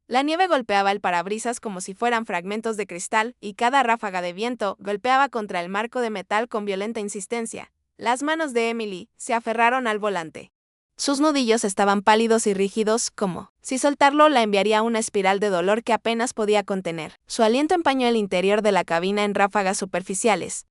La nieve golpeaba el parabrisas como si fueran fragmentos de cristal, y cada ráfaga de viento golpeaba contra el marco de metal con violenta insistencia. Las manos de Emily se aferraron al volante. Sus nudillos estaban pálidos y rígidos, como si soltarlo la enviaría a una espiral de dolor que apenas podía contener. Su aliento empañó el interior de la cabina en ráfagas superficiales.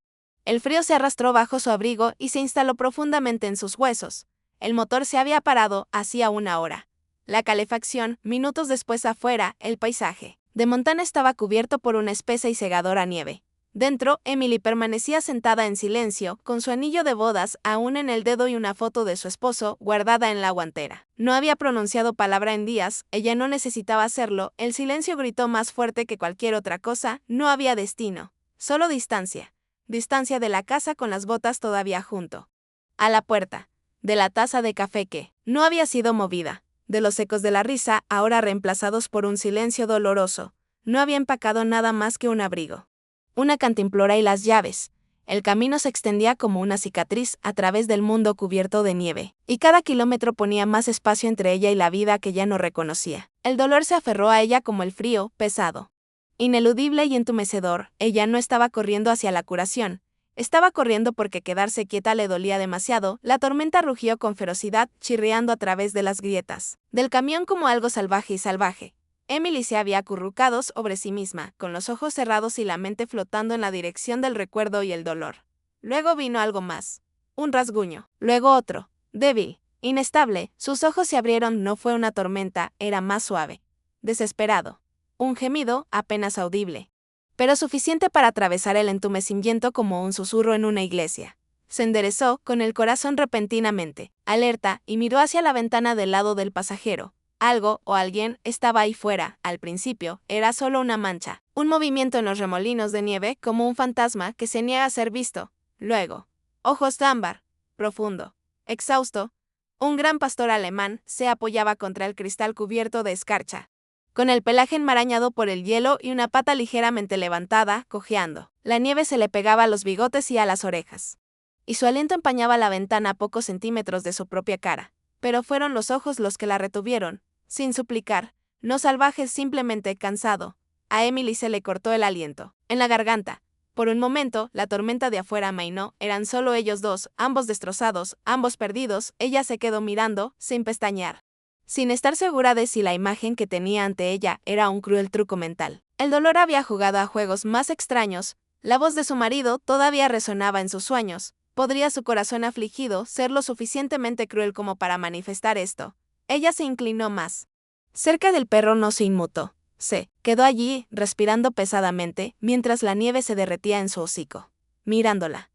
El frío se arrastró bajo su abrigo y se instaló profundamente en sus huesos. El motor se había parado hacía una hora. La calefacción, minutos después afuera, el paisaje de Montana estaba cubierto por una espesa y cegadora nieve. Dentro, Emily permanecía sentada en silencio, con su anillo de bodas aún en el dedo y una foto de su esposo guardada en la guantera. No había pronunciado palabra en días, ella no necesitaba hacerlo, el silencio gritó más fuerte que cualquier otra cosa, no había destino, solo distancia. Distancia de la casa con las botas todavía junto a la puerta, de la taza de café que no había sido movida, de los ecos de la risa ahora reemplazados por un silencio doloroso. No había empacado nada más que un abrigo, una cantimplora y las llaves. El camino se extendía como una cicatriz a través del mundo cubierto de nieve, y cada kilómetro ponía más espacio entre ella y la vida que ya no reconocía. El dolor se aferró a ella como el frío, pesado, ineludible y entumecedor. Ella no estaba corriendo hacia la curación, estaba corriendo porque quedarse quieta le dolía demasiado. La tormenta rugió con ferocidad, chirriando a través de las grietas del camión como algo salvaje y salvaje. Emily se había acurrucado sobre sí misma, con los ojos cerrados y la mente flotando en la dirección del recuerdo y el dolor. Luego vino algo más. Un rasguño. Luego otro. Débil. Inestable. Sus ojos se abrieron. No fue una tormenta, era más suave. Desesperado. Un gemido, apenas audible, pero suficiente para atravesar el entumecimiento como un susurro en una iglesia. Se enderezó, con el corazón repentinamente, alerta, y miró hacia la ventana del lado del pasajero. Algo o alguien estaba ahí fuera. Al principio, era solo una mancha, un movimiento en los remolinos de nieve como un fantasma que se niega a ser visto. Luego, ojos de ámbar, profundo, exhausto, un gran pastor alemán se apoyaba contra el cristal cubierto de escarcha, con el pelaje enmarañado por el hielo y una pata ligeramente levantada, cojeando. La nieve se le pegaba a los bigotes y a las orejas, y su aliento empañaba la ventana a pocos centímetros de su propia cara. Pero fueron los ojos los que la retuvieron, sin suplicar, no salvajes, simplemente cansado. A Emily se le cortó el aliento, en la garganta. Por un momento, la tormenta de afuera amainó, eran solo ellos dos, ambos destrozados, ambos perdidos. Ella se quedó mirando, sin pestañear, sin estar segura de si la imagen que tenía ante ella era un cruel truco mental. El dolor había jugado a juegos más extraños. La voz de su marido todavía resonaba en sus sueños. ¿Podría su corazón afligido ser lo suficientemente cruel como para manifestar esto? Ella se inclinó más. Cerca del perro no se inmutó. Se quedó allí, respirando pesadamente, mientras la nieve se derretía en su hocico, mirándola.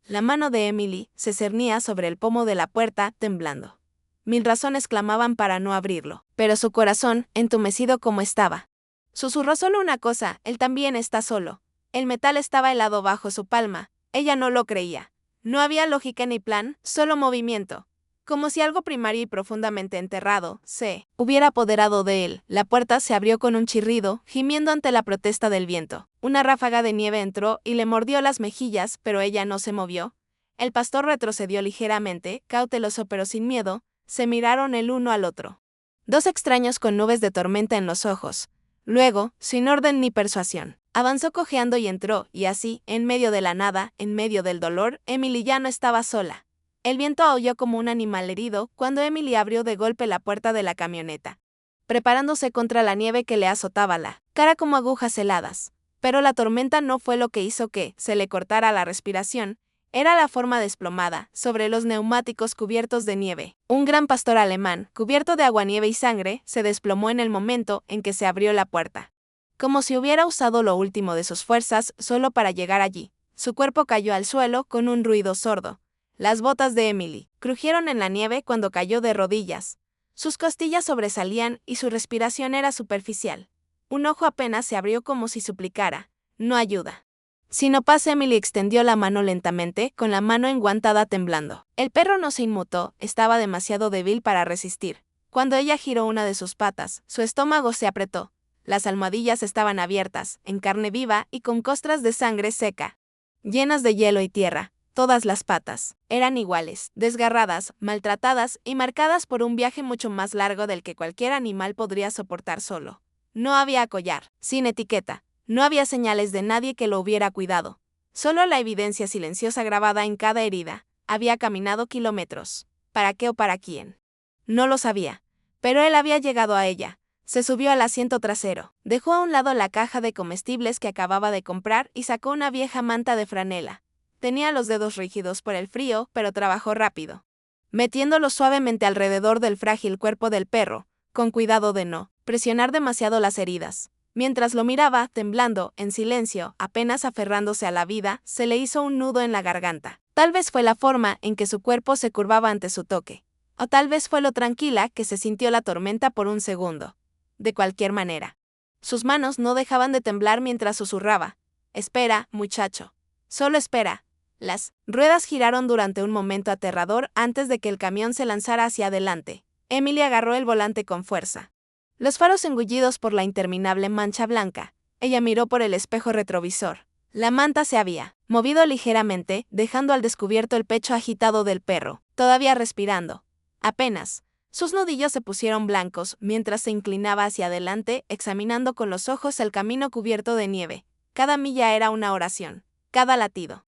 La mano de Emily se cernía sobre el pomo de la puerta, temblando. Mil razones clamaban para no abrirlo, pero su corazón, entumecido como estaba, susurró solo una cosa: él también está solo. El metal estaba helado bajo su palma. Ella no lo creía. No había lógica ni plan, solo movimiento. Como si algo primario y profundamente enterrado se hubiera apoderado de él. La puerta se abrió con un chirrido, gimiendo ante la protesta del viento. Una ráfaga de nieve entró y le mordió las mejillas, pero ella no se movió. El pastor retrocedió ligeramente, cauteloso pero sin miedo. Se miraron el uno al otro. Dos extraños con nubes de tormenta en los ojos. Luego, sin orden ni persuasión, avanzó cojeando y entró, y así, en medio de la nada, en medio del dolor, Emily ya no estaba sola. El viento aulló como un animal herido cuando Emily abrió de golpe la puerta de la camioneta, preparándose contra la nieve que le azotaba la cara como agujas heladas. Pero la tormenta no fue lo que hizo que se le cortara la respiración. Era la forma desplomada, sobre los neumáticos cubiertos de nieve. Un gran pastor alemán, cubierto de aguanieve y sangre, se desplomó en el momento en que se abrió la puerta, como si hubiera usado lo último de sus fuerzas solo para llegar allí. Su cuerpo cayó al suelo con un ruido sordo. Las botas de Emily crujieron en la nieve cuando cayó de rodillas. Sus costillas sobresalían y su respiración era superficial. Un ojo apenas se abrió como si suplicara: no ayuda. Si no pasa. Emily extendió la mano lentamente, con la mano enguantada temblando. El perro no se inmutó, estaba demasiado débil para resistir. Cuando ella giró una de sus patas, su estómago se apretó. Las almohadillas estaban abiertas, en carne viva y con costras de sangre seca, llenas de hielo y tierra. Todas las patas eran iguales, desgarradas, maltratadas y marcadas por un viaje mucho más largo del que cualquier animal podría soportar solo. No había collar, sin etiqueta. No había señales de nadie que lo hubiera cuidado. Solo la evidencia silenciosa grabada en cada herida. Había caminado kilómetros. ¿Para qué o para quién? No lo sabía. Pero él había llegado a ella. Se subió al asiento trasero. Dejó a un lado la caja de comestibles que acababa de comprar y sacó una vieja manta de franela. Tenía los dedos rígidos por el frío, pero trabajó rápido, metiéndolo suavemente alrededor del frágil cuerpo del perro, con cuidado de no presionar demasiado las heridas. Mientras lo miraba, temblando, en silencio, apenas aferrándose a la vida, se le hizo un nudo en la garganta. Tal vez fue la forma en que su cuerpo se curvaba ante su toque. O tal vez fue lo tranquila que se sintió la tormenta por un segundo. De cualquier manera, sus manos no dejaban de temblar mientras susurraba. Espera, muchacho. Solo espera. Las ruedas giraron durante un momento aterrador antes de que el camión se lanzara hacia adelante. Emily agarró el volante con fuerza. Los faros engullidos por la interminable mancha blanca. Ella miró por el espejo retrovisor. La manta se había movido ligeramente, dejando al descubierto el pecho agitado del perro, todavía respirando. Apenas. Sus nudillos se pusieron blancos mientras se inclinaba hacia adelante, examinando con los ojos el camino cubierto de nieve. Cada milla era una oración. Cada latido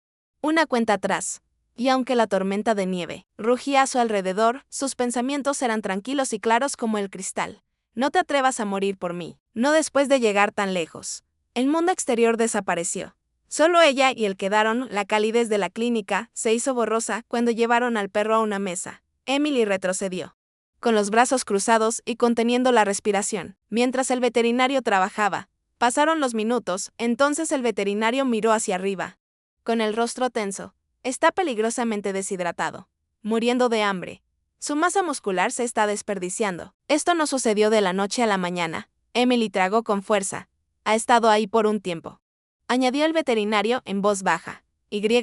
una cuenta atrás. Y aunque la tormenta de nieve rugía a su alrededor, sus pensamientos eran tranquilos y claros como el cristal. No te atrevas a morir por mí, no después de llegar tan lejos. El mundo exterior desapareció. Solo ella y él quedaron. La calidez de la clínica se hizo borrosa cuando llevaron al perro a una mesa. Emily retrocedió, con los brazos cruzados y conteniendo la respiración, mientras el veterinario trabajaba. Pasaron los minutos, entonces el veterinario miró hacia arriba, con el rostro tenso. Está peligrosamente deshidratado, muriendo de hambre. Su masa muscular se está desperdiciando. Esto no sucedió de la noche a la mañana. Emily tragó con fuerza. Ha estado ahí por un tiempo, añadió el veterinario en voz baja.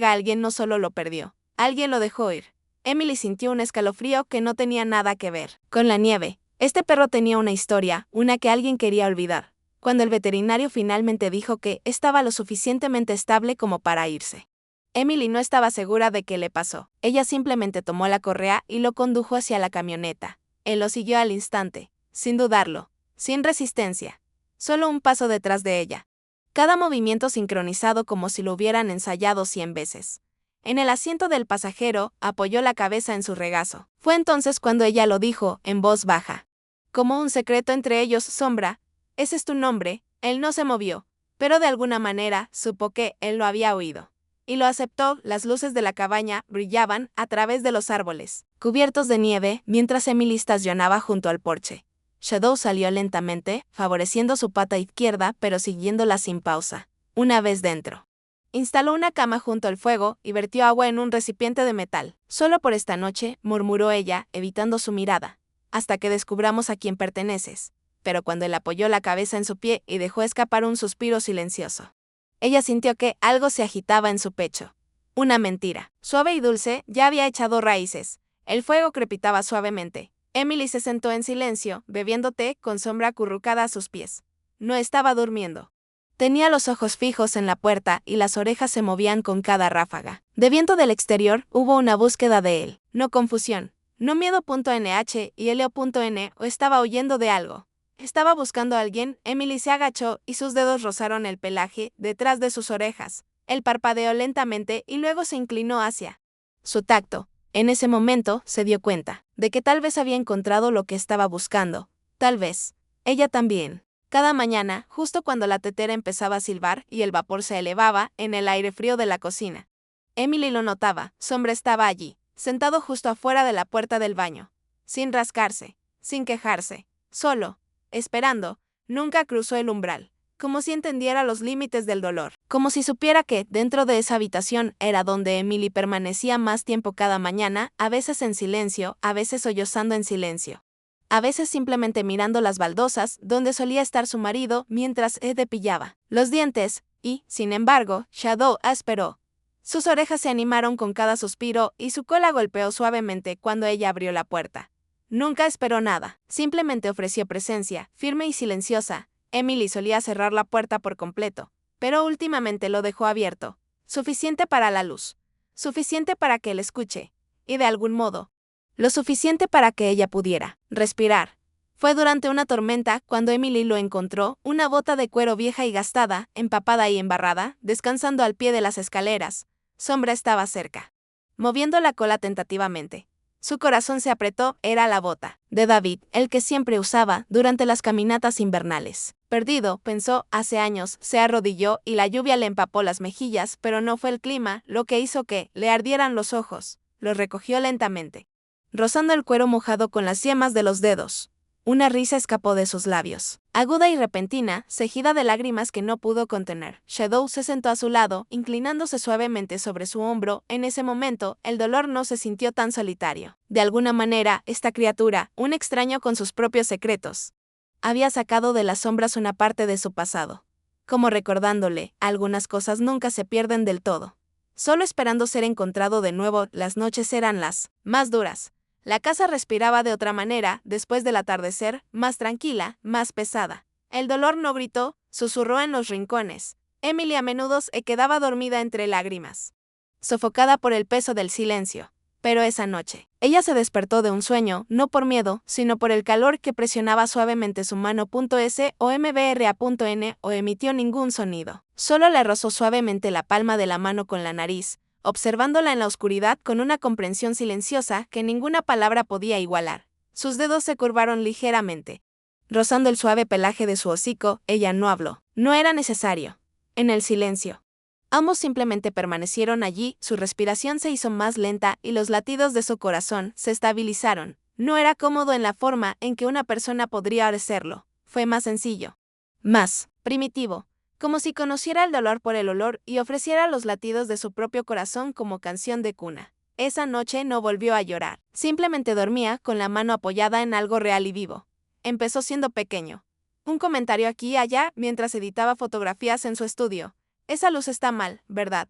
Alguien no solo lo perdió, alguien lo dejó ir. Emily sintió un escalofrío que no tenía nada que ver con la nieve. Este perro tenía una historia, una que alguien quería olvidar. Cuando el veterinario finalmente dijo que estaba lo suficientemente estable como para irse, Emily no estaba segura de qué le pasó. Ella simplemente tomó la correa y lo condujo hacia la camioneta. Él lo siguió al instante, sin dudarlo, sin resistencia, solo un paso detrás de ella. Cada movimiento sincronizado como si lo hubieran ensayado 100 veces. En el asiento del pasajero, apoyó la cabeza en su regazo. Fue entonces cuando ella lo dijo, en voz baja. Como un secreto entre ellos, sombra. Ese es tu nombre. Él no se movió, pero de alguna manera supo que él lo había oído. Y lo aceptó. Las luces de la cabaña brillaban a través de los árboles, cubiertos de nieve, mientras Emily estacionaba junto al porche. Shadow salió lentamente, favoreciendo su pata izquierda pero siguiéndola sin pausa. Una vez dentro, instaló una cama junto al fuego y vertió agua en un recipiente de metal. Solo por esta noche, murmuró ella, evitando su mirada, hasta que descubramos a quién perteneces. Pero cuando él apoyó la cabeza en su pie y dejó escapar un suspiro silencioso, ella sintió que algo se agitaba en su pecho. Una mentira, suave y dulce, ya había echado raíces. El fuego crepitaba suavemente. Emily se sentó en silencio, bebiendo té con sombra acurrucada a sus pies. No estaba durmiendo. Tenía los ojos fijos en la puerta y las orejas se movían con cada ráfaga de viento del exterior. Hubo una búsqueda de él, no confusión, no miedo.nh y Elio.n o estaba huyendo de algo. Estaba buscando a alguien. Emily se agachó y sus dedos rozaron el pelaje detrás de sus orejas. Él parpadeó lentamente y luego se inclinó hacia su tacto. En ese momento se dio cuenta de que tal vez había encontrado lo que estaba buscando. Tal vez ella también. Cada mañana, justo cuando la tetera empezaba a silbar y el vapor se elevaba en el aire frío de la cocina, Emily lo notaba. Sombra estaba allí, sentado justo afuera de la puerta del baño, sin rascarse, sin quejarse, solo, esperando. Nunca cruzó el umbral, como si entendiera los límites del dolor, como si supiera que, dentro de esa habitación, era donde Emily permanecía más tiempo cada mañana, a veces en silencio, a veces sollozando en silencio, a veces simplemente mirando las baldosas donde solía estar su marido mientras Ed pillaba los dientes, y, sin embargo, Shadow esperó. Sus orejas se animaron con cada suspiro y su cola golpeó suavemente cuando ella abrió la puerta. Nunca esperó nada, simplemente ofreció presencia, firme y silenciosa. Emily solía cerrar la puerta por completo, pero últimamente lo dejó abierto, suficiente para la luz, suficiente para que él escuche, y de algún modo, lo suficiente para que ella pudiera respirar. Fue durante una tormenta cuando Emily lo encontró, una bota de cuero vieja y gastada, empapada y embarrada, descansando al pie de las escaleras. Sombra estaba cerca, moviendo la cola tentativamente. Su corazón se apretó, era la bota de David, el que siempre usaba durante las caminatas invernales. Perdido, pensó, hace años, se arrodilló y la lluvia le empapó las mejillas, pero no fue el clima lo que hizo que le ardieran los ojos. Los recogió lentamente, rozando el cuero mojado con las yemas de los dedos. Una risa escapó de sus labios, aguda y repentina, cejida de lágrimas que no pudo contener. Shadow se sentó a su lado, inclinándose suavemente sobre su hombro. En ese momento, el dolor no se sintió tan solitario. De alguna manera, esta criatura, un extraño con sus propios secretos, había sacado de las sombras una parte de su pasado. Como recordándole, algunas cosas nunca se pierden del todo. Solo esperando ser encontrado de nuevo, las noches eran las más duras. La casa respiraba de otra manera, después del atardecer, más tranquila, más pesada. El dolor no gritó, susurró en los rincones. Emily a menudo se quedaba dormida entre lágrimas, sofocada por el peso del silencio. Pero esa noche, ella se despertó de un sueño, no por miedo, sino por el calor que presionaba suavemente su mano. S o mbra.n o emitió ningún sonido. Solo le rozó suavemente la palma de la mano con la nariz, observándola en la oscuridad con una comprensión silenciosa que ninguna palabra podía igualar. Sus dedos se curvaron ligeramente, rozando el suave pelaje de su hocico. Ella no habló. No era necesario. En el silencio, ambos simplemente permanecieron allí. Su respiración se hizo más lenta y los latidos de su corazón se estabilizaron. No era cómodo en la forma en que una persona podría hacerlo. Fue más sencillo, más primitivo, como si conociera el dolor por el olor y ofreciera los latidos de su propio corazón como canción de cuna. Esa noche no volvió a llorar. Simplemente dormía con la mano apoyada en algo real y vivo. Empezó siendo pequeño. Un comentario aquí y allá mientras editaba fotografías en su estudio. Esa luz está mal, ¿verdad,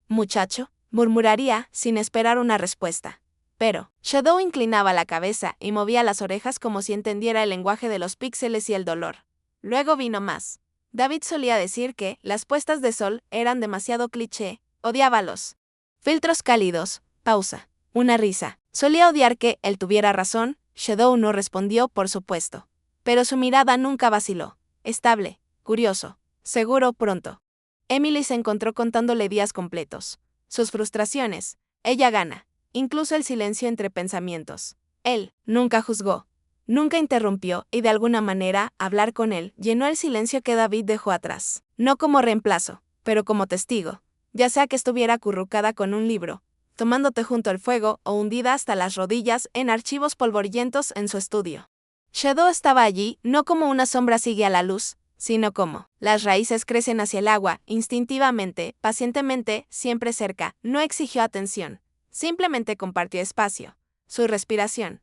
muchacho?, murmuraría, sin esperar una respuesta. Pero Shadow inclinaba la cabeza y movía las orejas como si entendiera el lenguaje de los píxeles y el dolor. Luego vino más. David solía decir que las puestas de sol eran demasiado cliché. Odiaba los filtros cálidos. Pausa. Una risa. Solía odiar que él tuviera razón. Shadow no respondió, por supuesto. Pero su mirada nunca vaciló. Estable, curioso, seguro. Pronto Emily se encontró contándole días completos. Sus frustraciones. Ella gana. Incluso el silencio entre pensamientos. Él nunca juzgó. Nunca interrumpió, y de alguna manera, hablar con él llenó el silencio que David dejó atrás. No como reemplazo, pero como testigo. Ya sea que estuviera acurrucada con un libro, tomando té junto al fuego, o hundida hasta las rodillas en archivos polvorientos en su estudio. Shadow estaba allí, no como una sombra sigue a la luz, sino como las raíces crecen hacia el agua, instintivamente, pacientemente, siempre cerca. No exigió atención. Simplemente compartió espacio. Su respiración,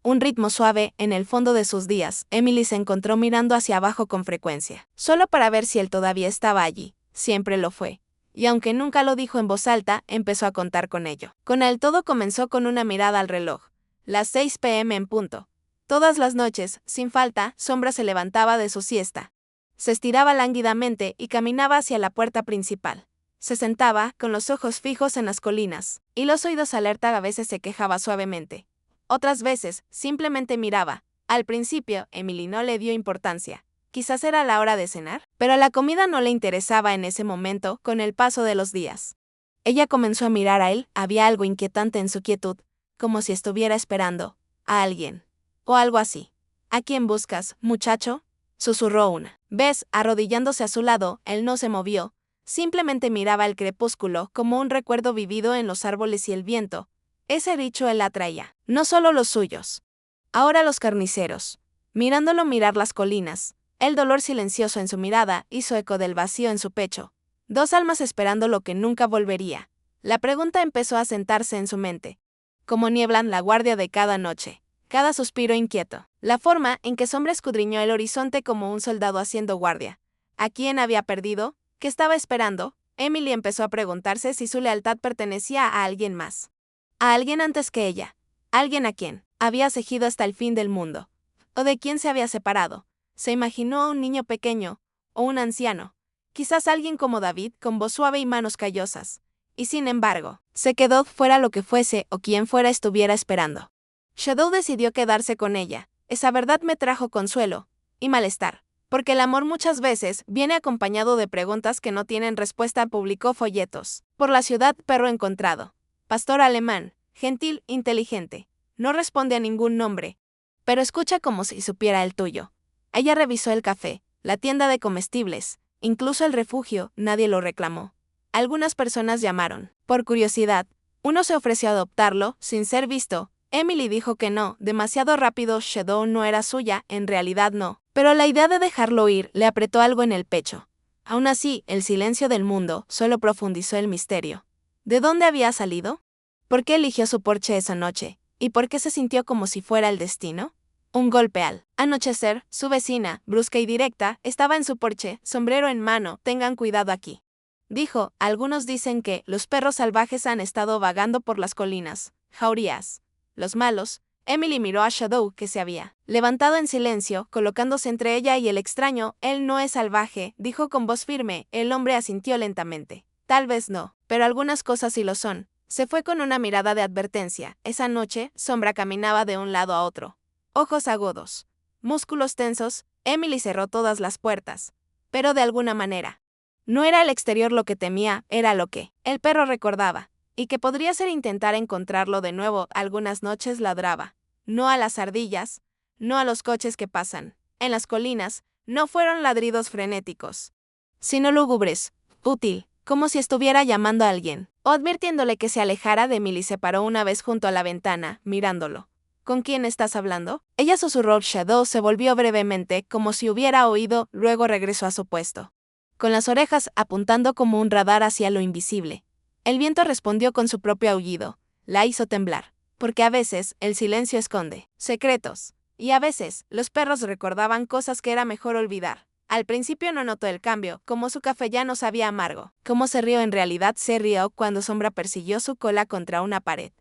un ritmo suave en el fondo de sus días. Emily se encontró mirando hacia abajo con frecuencia, solo para ver si él todavía estaba allí. Siempre lo fue. Y aunque nunca lo dijo en voz alta, empezó a contar con ello. Con él todo comenzó con una mirada al reloj. Las 6 p.m. en punto. Todas las noches, sin falta, Sombra se levantaba de su siesta. Se estiraba lánguidamente y caminaba hacia la puerta principal. Se sentaba, con los ojos fijos en las colinas, y los oídos alerta. A veces se quejaba suavemente. Otras veces, simplemente miraba. Al principio, Emily no le dio importancia. Quizás era la hora de cenar, pero la comida no le interesaba en ese momento. Con el paso de los días, ella comenzó a mirar a él. Había algo inquietante en su quietud, como si estuviera esperando a alguien, o algo así. ¿A quién buscas, muchacho?, susurró una vez. Arrodillándose a su lado, él no se movió. Simplemente miraba el crepúsculo como un recuerdo vivido en los árboles y el viento. Ese bicho él atraía, no solo los suyos. Ahora los carniceros. Mirándolo mirar las colinas, el dolor silencioso en su mirada hizo eco del vacío en su pecho. Dos almas esperando lo que nunca volvería. La pregunta empezó a sentarse en su mente. Como nieblan la guardia de cada noche. Cada suspiro inquieto. La forma en que Sombra escudriñó el horizonte como un soldado haciendo guardia. ¿A quién había perdido? ¿Qué estaba esperando? Emily empezó a preguntarse si su lealtad pertenecía a alguien más. A alguien antes que ella. Alguien a quien había seguido hasta el fin del mundo. ¿O de quién se había separado? Se imaginó a un niño pequeño, o un anciano. Quizás alguien como David, con voz suave y manos callosas. Y sin embargo, se quedó fuera lo que fuese o quien fuera estuviera esperando. Shadow decidió quedarse con ella. Esa verdad me trajo consuelo y malestar, porque el amor muchas veces viene acompañado de preguntas que no tienen respuesta. Publicó folletos por la ciudad. Perro encontrado. Pastor alemán, gentil, inteligente. No responde a ningún nombre, pero escucha como si supiera el tuyo. Ella revisó el café, la tienda de comestibles, incluso el refugio. Nadie lo reclamó. Algunas personas llamaron, por curiosidad. Uno se ofreció a adoptarlo, sin ser visto. Emily dijo que no, demasiado rápido. Shadow no era suya, en realidad no. Pero la idea de dejarlo ir le apretó algo en el pecho. Aún así, el silencio del mundo solo profundizó el misterio. ¿De dónde había salido? ¿Por qué eligió su porche esa noche? ¿Y por qué se sintió como si fuera el destino? Un golpe al anochecer, su vecina, brusca y directa, estaba en su porche, sombrero en mano. Tengan cuidado aquí, dijo. Algunos dicen que los perros salvajes han estado vagando por las colinas, jaurías. Los malos. Emily miró a Shadow, que se había levantado en silencio, colocándose entre ella y el extraño. Él no es salvaje, dijo con voz firme. El hombre asintió lentamente. Tal vez no, pero algunas cosas sí lo son. Se fue con una mirada de advertencia. Esa noche, Sombra caminaba de un lado a otro. Ojos agudos, músculos tensos. Emily cerró todas las puertas. Pero de alguna manera, no era el exterior lo que temía, era lo que el perro recordaba. Y que podría ser intentar encontrarlo de nuevo. Algunas noches ladraba. No a las ardillas, no a los coches que pasan en las colinas. No fueron ladridos frenéticos, sino lúgubres, útil, como si estuviera llamando a alguien, o advirtiéndole que se alejara. De Emily se paró una vez junto a la ventana, mirándolo. ¿Con quién estás hablando? Ella susurró. Shadow se volvió brevemente, como si hubiera oído, luego regresó a su puesto, con las orejas apuntando como un radar hacia lo invisible. El viento respondió con su propio aullido. La hizo temblar, porque a veces el silencio esconde secretos, y a veces los perros recordaban cosas que era mejor olvidar. Al principio no notó el cambio, como su café ya no sabía amargo. Cómo se rió. En realidad se rió cuando Sombra persiguió su cola contra una pared.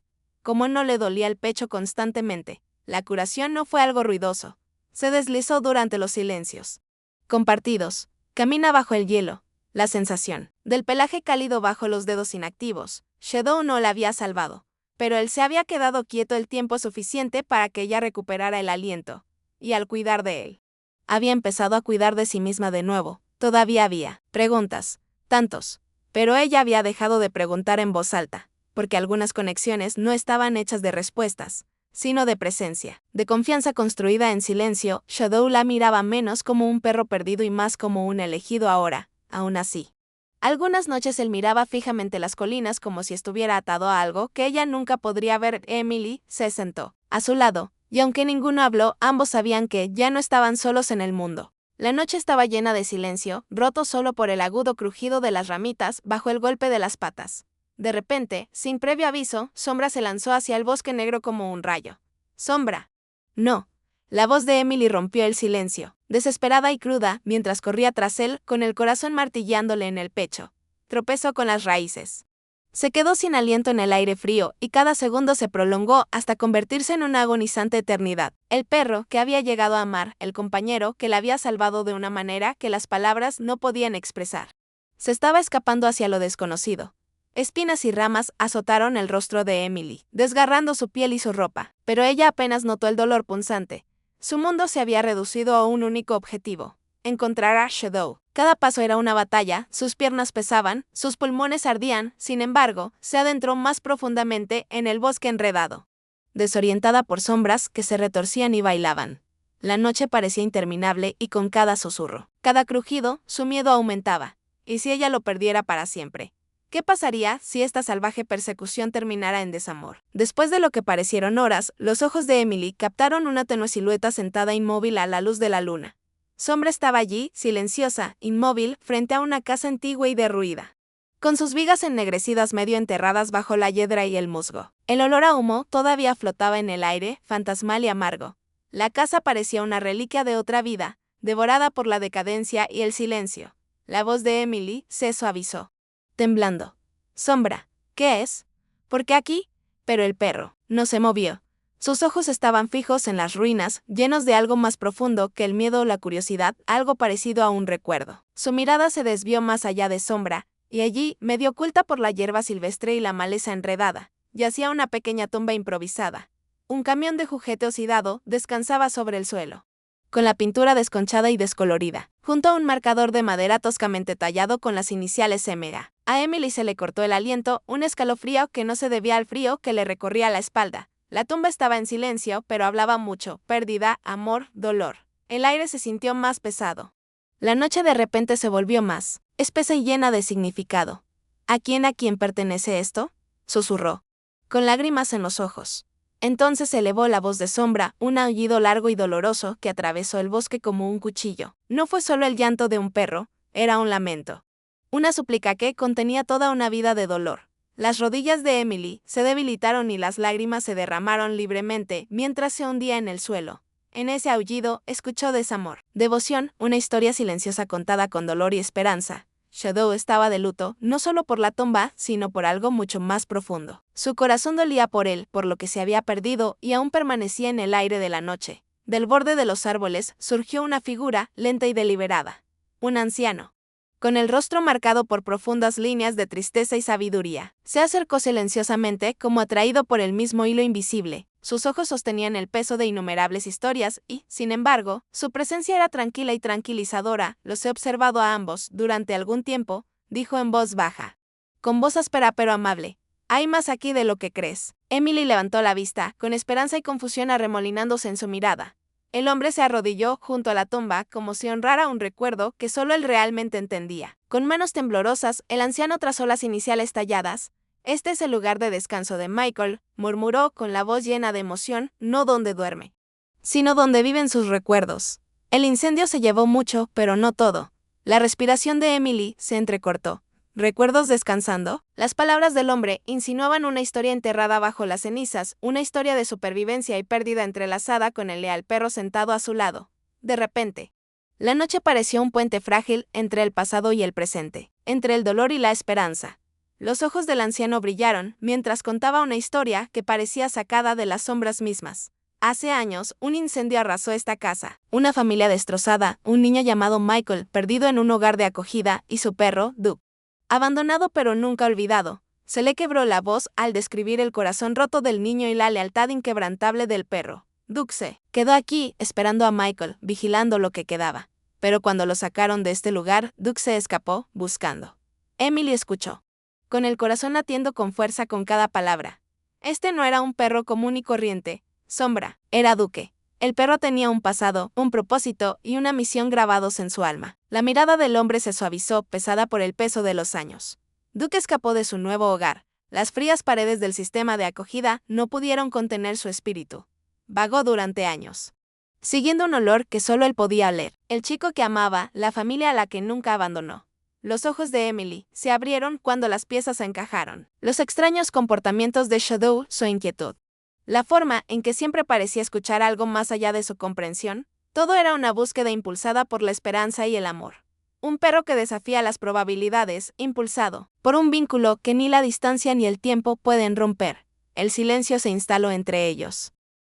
Cómo no le dolía el pecho constantemente. La curación no fue algo ruidoso. Se deslizó durante los silencios compartidos. Camina bajo el hielo. La sensación del pelaje cálido bajo los dedos inactivos. Shadow no la había salvado, pero él se había quedado quieto el tiempo suficiente para que ella recuperara el aliento. Y al cuidar de él, había empezado a cuidar de sí misma de nuevo. Todavía había preguntas, tantos, pero ella había dejado de preguntar en voz alta, porque algunas conexiones no estaban hechas de respuestas, sino de presencia, de confianza construida en silencio. Shadow la miraba menos como un perro perdido y más como un elegido ahora. Aún así, algunas noches él miraba fijamente las colinas como si estuviera atado a algo que ella nunca podría ver. Emily se sentó a su lado, y aunque ninguno habló, ambos sabían que ya no estaban solos en el mundo. La noche estaba llena de silencio, roto solo por el agudo crujido de las ramitas bajo el golpe de las patas. De repente, sin previo aviso, Sombra se lanzó hacia el bosque negro como un rayo. Sombra. No. La voz de Emily rompió el silencio, desesperada y cruda, mientras corría tras él, con el corazón martillándole en el pecho. Tropezó con las raíces. Se quedó sin aliento en el aire frío, y cada segundo se prolongó hasta convertirse en una agonizante eternidad. El perro que había llegado a amar, el compañero que la había salvado de una manera que las palabras no podían expresar. Se estaba escapando hacia lo desconocido. Espinas y ramas azotaron el rostro de Emily, desgarrando su piel y su ropa, pero ella apenas notó el dolor punzante. Su mundo se había reducido a un único objetivo: encontrar a Shadow. Cada paso era una batalla, sus piernas pesaban, sus pulmones ardían. Sin embargo, se adentró más profundamente en el bosque enredado, desorientada por sombras que se retorcían y bailaban. La noche parecía interminable y con cada susurro, cada crujido, su miedo aumentaba. ¿Y si ella lo perdiera para siempre? ¿Qué pasaría si esta salvaje persecución terminara en desamor? Después de lo que parecieron horas, los ojos de Emily captaron una tenue silueta sentada inmóvil a la luz de la luna. Sombra estaba allí, silenciosa, inmóvil, frente a una casa antigua y derruida, con sus vigas ennegrecidas medio enterradas bajo la hiedra y el musgo. El olor a humo todavía flotaba en el aire, fantasmal y amargo. La casa parecía una reliquia de otra vida, devorada por la decadencia y el silencio. La voz de Emily se suavizó, temblando. Sombra, ¿qué es? ¿Por qué aquí? Pero el perro no se movió. Sus ojos estaban fijos en las ruinas, llenos de algo más profundo que el miedo o la curiosidad, algo parecido a un recuerdo. Su mirada se desvió más allá de Sombra, y allí, medio oculta por la hierba silvestre y la maleza enredada, yacía una pequeña tumba improvisada. Un camión de juguete oxidado descansaba sobre el suelo, con la pintura desconchada y descolorida, junto a un marcador de madera toscamente tallado con las iniciales MA. A Emily se le cortó el aliento, un escalofrío que no se debía al frío que le recorría la espalda. La tumba estaba en silencio, pero hablaba mucho: pérdida, amor, dolor. El aire se sintió más pesado. La noche de repente se volvió más espesa y llena de significado. ¿A quién pertenece esto?, susurró, con lágrimas en los ojos. Entonces elevó la voz de Sombra, un aullido largo y doloroso que atravesó el bosque como un cuchillo. No fue solo el llanto de un perro, era un lamento. Una súplica que contenía toda una vida de dolor. Las rodillas de Emily se debilitaron y las lágrimas se derramaron libremente mientras se hundía en el suelo. En ese aullido escuchó desamor, devoción, una historia silenciosa contada con dolor y esperanza. Shadow estaba de luto, no solo por la tumba, sino por algo mucho más profundo. Su corazón dolía por él, por lo que se había perdido, y aún permanecía en el aire de la noche. Del borde de los árboles surgió una figura, lenta y deliberada. Un anciano, con el rostro marcado por profundas líneas de tristeza y sabiduría. Se acercó silenciosamente, como atraído por el mismo hilo invisible. Sus ojos sostenían el peso de innumerables historias y, sin embargo, su presencia era tranquila y tranquilizadora. Los he observado a ambos durante algún tiempo, dijo en voz baja, con voz áspera pero amable. Hay más aquí de lo que crees. Emily levantó la vista, con esperanza y confusión arremolinándose en su mirada. El hombre se arrodilló junto a la tumba como si honrara un recuerdo que solo él realmente entendía. Con manos temblorosas, el anciano trazó las iniciales talladas. Este es el lugar de descanso de Michael, murmuró con la voz llena de emoción, no donde duerme, sino donde viven sus recuerdos. El incendio se llevó mucho, pero no todo. La respiración de Emily se entrecortó. ¿Recuerdos descansando? Las palabras del hombre insinuaban una historia enterrada bajo las cenizas, una historia de supervivencia y pérdida entrelazada con el leal perro sentado a su lado. De repente, la noche pareció un puente frágil entre el pasado y el presente, entre el dolor y la esperanza. Los ojos del anciano brillaron mientras contaba una historia que parecía sacada de las sombras mismas. Hace años, un incendio arrasó esta casa. Una familia destrozada, un niño llamado Michael perdido en un hogar de acogida y su perro, Duke, abandonado pero nunca olvidado. Se le quebró la voz al describir el corazón roto del niño y la lealtad inquebrantable del perro. Duke se quedó aquí, esperando a Michael, vigilando lo que quedaba. Pero cuando lo sacaron de este lugar, Duke se escapó, buscando. Emily escuchó, con el corazón latiendo con fuerza con cada palabra. Este no era un perro común y corriente, Sombra, era Duke. El perro tenía un pasado, un propósito y una misión grabados en su alma. La mirada del hombre se suavizó, pesada por el peso de los años. Duke escapó de su nuevo hogar. Las frías paredes del sistema de acogida no pudieron contener su espíritu. Vagó durante años, siguiendo un olor que solo él podía oler. El chico que amaba, la familia a la que nunca abandonó. Los ojos de Emily se abrieron cuando las piezas se encajaron. Los extraños comportamientos de Shadow, su inquietud, la forma en que siempre parecía escuchar algo más allá de su comprensión, todo era una búsqueda impulsada por la esperanza y el amor. Un perro que desafía las probabilidades, impulsado por un vínculo que ni la distancia ni el tiempo pueden romper. El silencio se instaló entre ellos,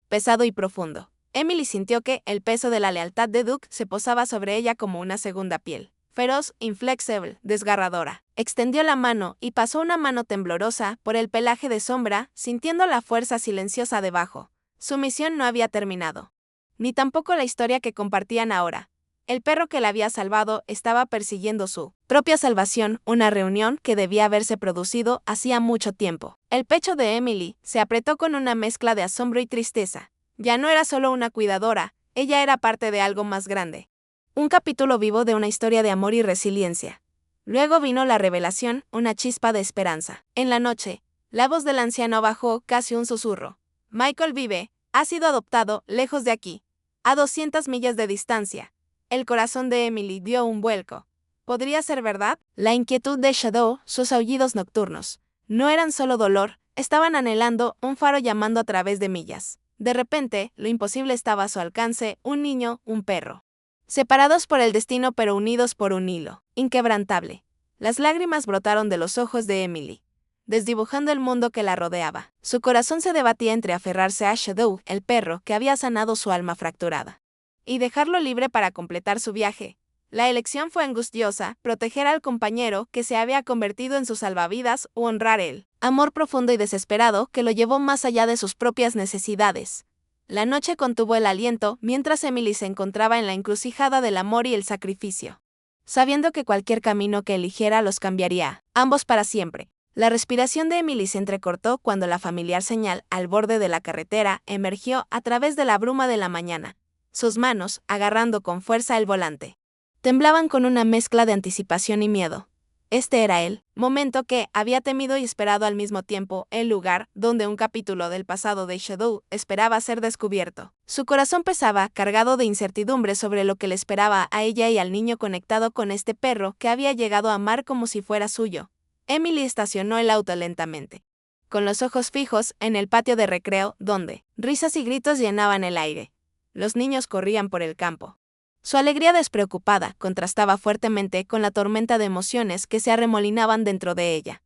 pesado y profundo. Emily sintió que el peso de la lealtad de Duke se posaba sobre ella como una segunda piel. Feroz, inflexible, desgarradora. Extendió la mano y pasó una mano temblorosa por el pelaje de Sombra, sintiendo la fuerza silenciosa debajo. Su misión no había terminado. Ni tampoco la historia que compartían ahora. El perro que la había salvado estaba persiguiendo su propia salvación, una reunión que debía haberse producido hacía mucho tiempo. El pecho de Emily se apretó con una mezcla de asombro y tristeza. Ya no era solo una cuidadora, ella era parte de algo más grande. Un capítulo vivo de una historia de amor y resiliencia. Luego vino la revelación, una chispa de esperanza. En la noche, la voz del anciano bajó casi un susurro. Michael vive, ha sido adoptado, lejos de aquí, a 200 millas de distancia. El corazón de Emily dio un vuelco. ¿Podría ser verdad? La inquietud de Shadow, sus aullidos nocturnos, no eran solo dolor, estaban anhelando un faro llamando a través de millas. De repente, lo imposible estaba a su alcance, un niño, un perro. Separados por el destino pero unidos por un hilo inquebrantable. Las lágrimas brotaron de los ojos de Emily, desdibujando el mundo que la rodeaba. Su corazón se debatía entre aferrarse a Shadow, el perro que había sanado su alma fracturada, y dejarlo libre para completar su viaje, La elección fue angustiosa: proteger al compañero que se había convertido en su salvavidas o honrar el amor profundo y desesperado que lo llevó más allá de sus propias necesidades. La noche contuvo el aliento mientras Emily se encontraba en la encrucijada del amor y el sacrificio, sabiendo que cualquier camino que eligiera los cambiaría, ambos para siempre. La respiración de Emily se entrecortó cuando la familiar señal al borde de la carretera emergió a través de la bruma de la mañana, sus manos agarrando con fuerza el volante. Temblaban con una mezcla de anticipación y miedo. Este era el momento que había temido y esperado al mismo tiempo, el lugar donde un capítulo del pasado de Shadow esperaba ser descubierto. Su corazón pesaba, cargado de incertidumbre sobre lo que le esperaba a ella y al niño conectado con este perro que había llegado a amar como si fuera suyo. Emily estacionó el auto lentamente, con los ojos fijos en el patio de recreo, donde risas y gritos llenaban el aire. Los niños corrían por el campo. Su alegría despreocupada contrastaba fuertemente con la tormenta de emociones que se arremolinaban dentro de ella.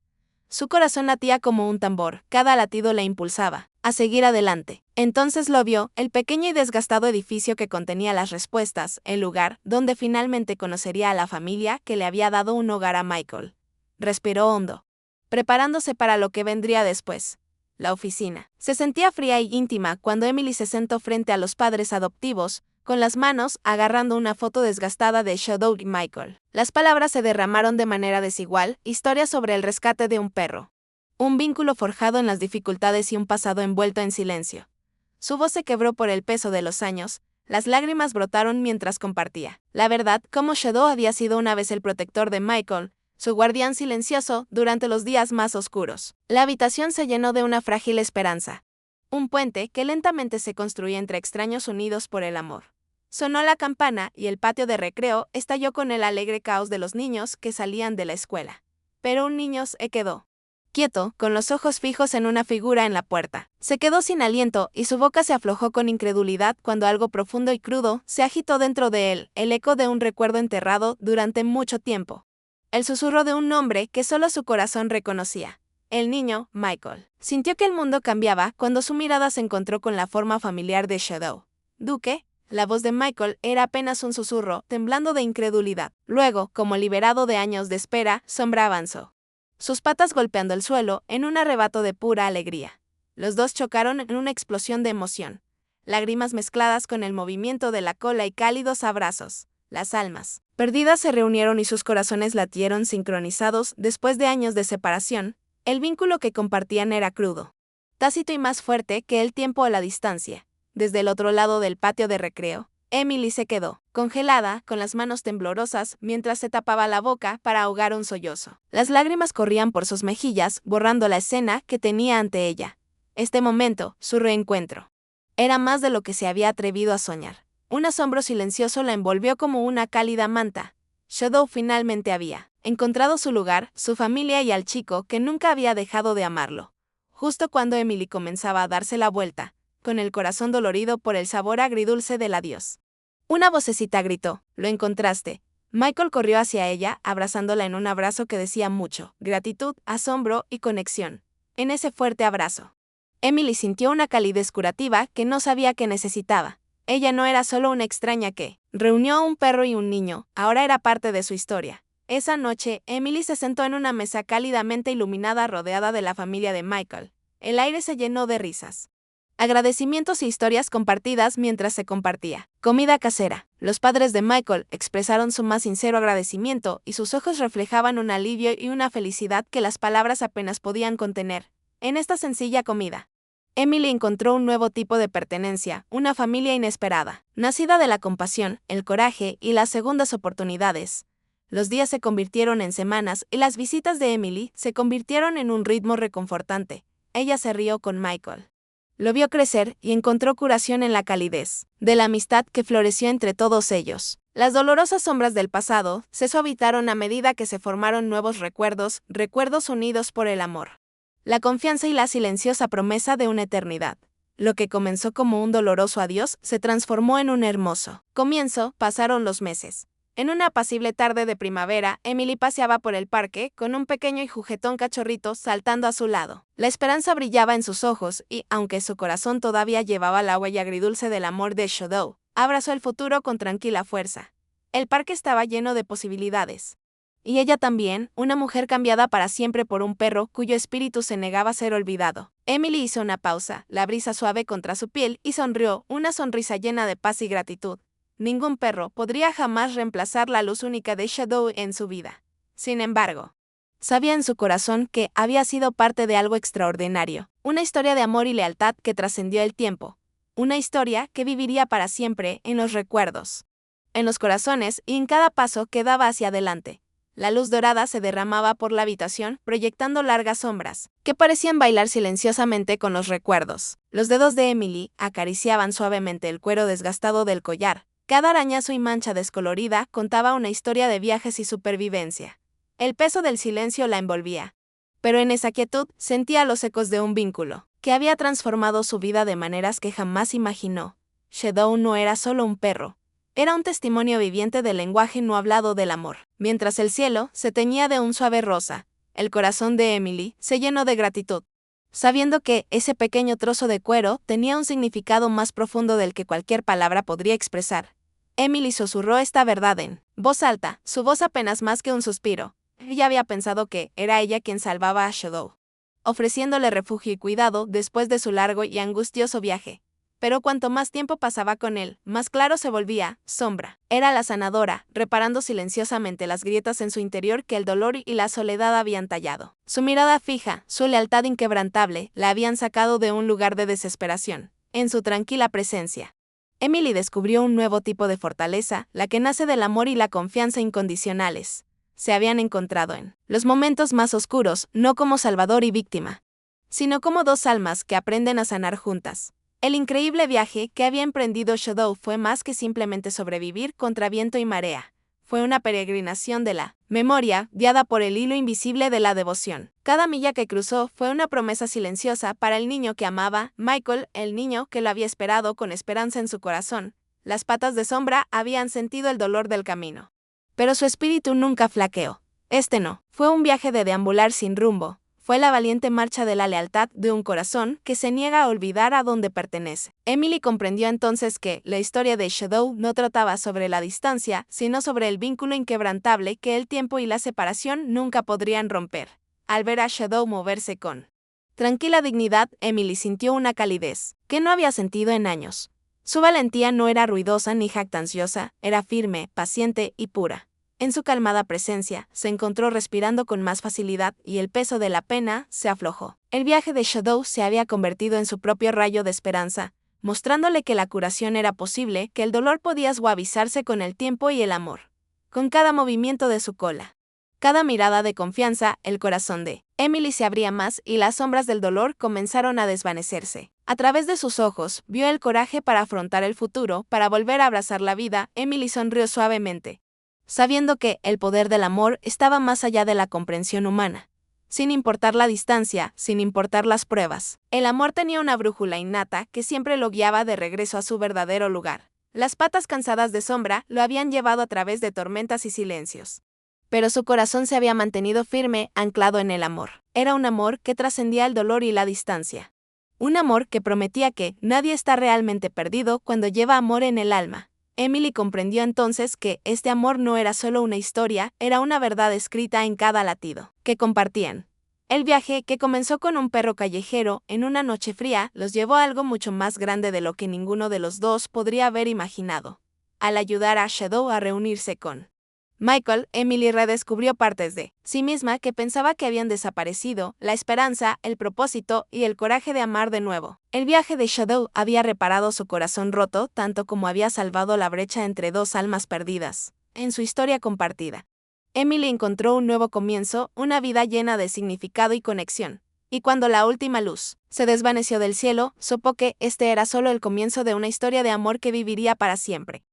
Su corazón latía como un tambor, cada latido la impulsaba a seguir adelante. Entonces lo vio, el pequeño y desgastado edificio que contenía las respuestas, el lugar donde finalmente conocería a la familia que le había dado un hogar a Michael. Respiró hondo, preparándose para lo que vendría después. La oficina se sentía fría y íntima cuando Emily se sentó frente a los padres adoptivos, con las manos agarrando una foto desgastada de Shadow y Michael. Las palabras se derramaron de manera desigual: historias sobre el rescate de un perro, un vínculo forjado en las dificultades y un pasado envuelto en silencio. Su voz se quebró por el peso de los años, las lágrimas brotaron mientras compartía la verdad: cómo Shadow había sido una vez el protector de Michael, su guardián silencioso durante los días más oscuros. La habitación se llenó de una frágil esperanza. Un puente que lentamente se construía entre extraños unidos por el amor. Sonó la campana y el patio de recreo estalló con el alegre caos de los niños que salían de la escuela. Pero un niño se quedó quieto, con los ojos fijos en una figura en la puerta. Se quedó sin aliento y su boca se aflojó con incredulidad cuando algo profundo y crudo se agitó dentro de él, el eco de un recuerdo enterrado durante mucho tiempo. El susurro de un nombre que solo su corazón reconocía. El niño, Michael. Sintió que el mundo cambiaba cuando su mirada se encontró con la forma familiar de Shadow. Duque. La voz de Michael era apenas un susurro, temblando de incredulidad. Luego, como liberado de años de espera, Sombra avanzó, sus patas golpeando el suelo en un arrebato de pura alegría. Los dos chocaron en una explosión de emoción. Lágrimas mezcladas con el movimiento de la cola y cálidos abrazos. Las almas perdidas se reunieron y sus corazones latieron sincronizados después de años de separación. El vínculo que compartían era crudo, tácito y más fuerte que el tiempo o la distancia. Desde el otro lado del patio de recreo, Emily se quedó congelada, con las manos temblorosas, mientras se tapaba la boca para ahogar un sollozo. Las lágrimas corrían por sus mejillas, borrando la escena que tenía ante ella. Este momento, su reencuentro, era más de lo que se había atrevido a soñar. Un asombro silencioso la envolvió como una cálida manta. Shadow finalmente había encontrado su lugar, su familia y al chico que nunca había dejado de amarlo. Justo cuando Emily comenzaba a darse la vuelta, con el corazón dolorido por el sabor agridulce del adiós. Una vocecita gritó: «Lo encontraste». Michael corrió hacia ella, abrazándola en un abrazo que decía mucho: gratitud, asombro y conexión. En ese fuerte abrazo, Emily sintió una calidez curativa que no sabía que necesitaba. Ella no era solo una extraña que reunió a un perro y un niño, ahora era parte de su historia. Esa noche, Emily se sentó en una mesa cálidamente iluminada rodeada de la familia de Michael. El aire se llenó de risas, agradecimientos y historias compartidas mientras se compartía comida casera. Los padres de Michael expresaron su más sincero agradecimiento y sus ojos reflejaban un alivio y una felicidad que las palabras apenas podían contener. En esta sencilla comida, Emily encontró un nuevo tipo de pertenencia, una familia inesperada, nacida de la compasión, el coraje y las segundas oportunidades. Los días se convirtieron en semanas y las visitas de Emily se convirtieron en un ritmo reconfortante. Ella se rió con Michael. Lo vio crecer y encontró curación en la calidez de la amistad que floreció entre todos ellos. Las dolorosas sombras del pasado se suavitaron a medida que se formaron nuevos recuerdos, recuerdos unidos por el amor, la confianza y la silenciosa promesa de una eternidad. Lo que comenzó como un doloroso adiós se transformó en un hermoso comienzo. Pasaron los meses. En una apacible tarde de primavera, Emily paseaba por el parque con un pequeño y juguetón cachorrito saltando a su lado. La esperanza brillaba en sus ojos y, aunque su corazón todavía llevaba la huella agridulce del amor de Shadow, abrazó el futuro con tranquila fuerza. El parque estaba lleno de posibilidades. Y ella también, una mujer cambiada para siempre por un perro cuyo espíritu se negaba a ser olvidado. Emily hizo una pausa, la brisa suave contra su piel, y sonrió, una sonrisa llena de paz y gratitud. Ningún perro podría jamás reemplazar la luz única de Shadow en su vida. Sin embargo, sabía en su corazón que había sido parte de algo extraordinario, una historia de amor y lealtad que trascendió el tiempo, una historia que viviría para siempre en los recuerdos, en los corazones y en cada paso que daba hacia adelante. La luz dorada se derramaba por la habitación, proyectando largas sombras, que parecían bailar silenciosamente con los recuerdos. Los dedos de Emily acariciaban suavemente el cuero desgastado del collar. Cada arañazo y mancha descolorida contaba una historia de viajes y supervivencia. El peso del silencio la envolvía. Pero en esa quietud sentía los ecos de un vínculo, que había transformado su vida de maneras que jamás imaginó. Shadow no era solo un perro. Era un testimonio viviente del lenguaje no hablado del amor. Mientras el cielo se teñía de un suave rosa, el corazón de Emily se llenó de gratitud, sabiendo que ese pequeño trozo de cuero tenía un significado más profundo del que cualquier palabra podría expresar. Emily susurró esta verdad en voz alta, su voz apenas más que un suspiro. Ella había pensado que era ella quien salvaba a Shadow, ofreciéndole refugio y cuidado después de su largo y angustioso viaje. Pero cuanto más tiempo pasaba con él, más claro se volvía, sombra. Era la sanadora, reparando silenciosamente las grietas en su interior que el dolor y la soledad habían tallado. Su mirada fija, su lealtad inquebrantable, la habían sacado de un lugar de desesperación. En su tranquila presencia, Emily descubrió un nuevo tipo de fortaleza, la que nace del amor y la confianza incondicionales. Se habían encontrado en los momentos más oscuros, no como salvador y víctima, sino como dos almas que aprenden a sanar juntas. El increíble viaje que había emprendido Shadow fue más que simplemente sobrevivir contra viento y marea. Fue una peregrinación de la memoria, guiada por el hilo invisible de la devoción. Cada milla que cruzó fue una promesa silenciosa para el niño que amaba, Michael, el niño que lo había esperado con esperanza en su corazón. Las patas de sombra habían sentido el dolor del camino, pero su espíritu nunca flaqueó. Este no, fue un viaje de deambular sin rumbo. Fue la valiente marcha de la lealtad de un corazón que se niega a olvidar a dónde pertenece. Emily comprendió entonces que la historia de Shadow no trataba sobre la distancia, sino sobre el vínculo inquebrantable que el tiempo y la separación nunca podrían romper. Al ver a Shadow moverse con tranquila dignidad, Emily sintió una calidez que no había sentido en años. Su valentía no era ruidosa ni jactanciosa, era firme, paciente y pura. En su calmada presencia, se encontró respirando con más facilidad y el peso de la pena se aflojó. El viaje de Shadow se había convertido en su propio rayo de esperanza, mostrándole que la curación era posible, que el dolor podía suavizarse con el tiempo y el amor. Con cada movimiento de su cola, cada mirada de confianza, el corazón de Emily se abría más y las sombras del dolor comenzaron a desvanecerse. A través de sus ojos, vio el coraje para afrontar el futuro, para volver a abrazar la vida. Emily sonrió suavemente, sabiendo que el poder del amor estaba más allá de la comprensión humana. Sin importar la distancia, sin importar las pruebas, el amor tenía una brújula innata que siempre lo guiaba de regreso a su verdadero lugar. Las patas cansadas de sombra lo habían llevado a través de tormentas y silencios, pero su corazón se había mantenido firme, anclado en el amor. Era un amor que trascendía el dolor y la distancia. Un amor que prometía que nadie está realmente perdido cuando lleva amor en el alma. Emily comprendió entonces que este amor no era solo una historia, era una verdad escrita en cada latido que compartían. El viaje, que comenzó con un perro callejero en una noche fría, los llevó a algo mucho más grande de lo que ninguno de los dos podría haber imaginado. Al ayudar a Shadow a reunirse con Michael, Emily redescubrió partes de sí misma que pensaba que habían desaparecido: la esperanza, el propósito y el coraje de amar de nuevo. El viaje de Shadow había reparado su corazón roto tanto como había salvado la brecha entre dos almas perdidas en su historia compartida. Emily encontró un nuevo comienzo, una vida llena de significado y conexión. Y cuando la última luz se desvaneció del cielo, supo que este era solo el comienzo de una historia de amor que viviría para siempre.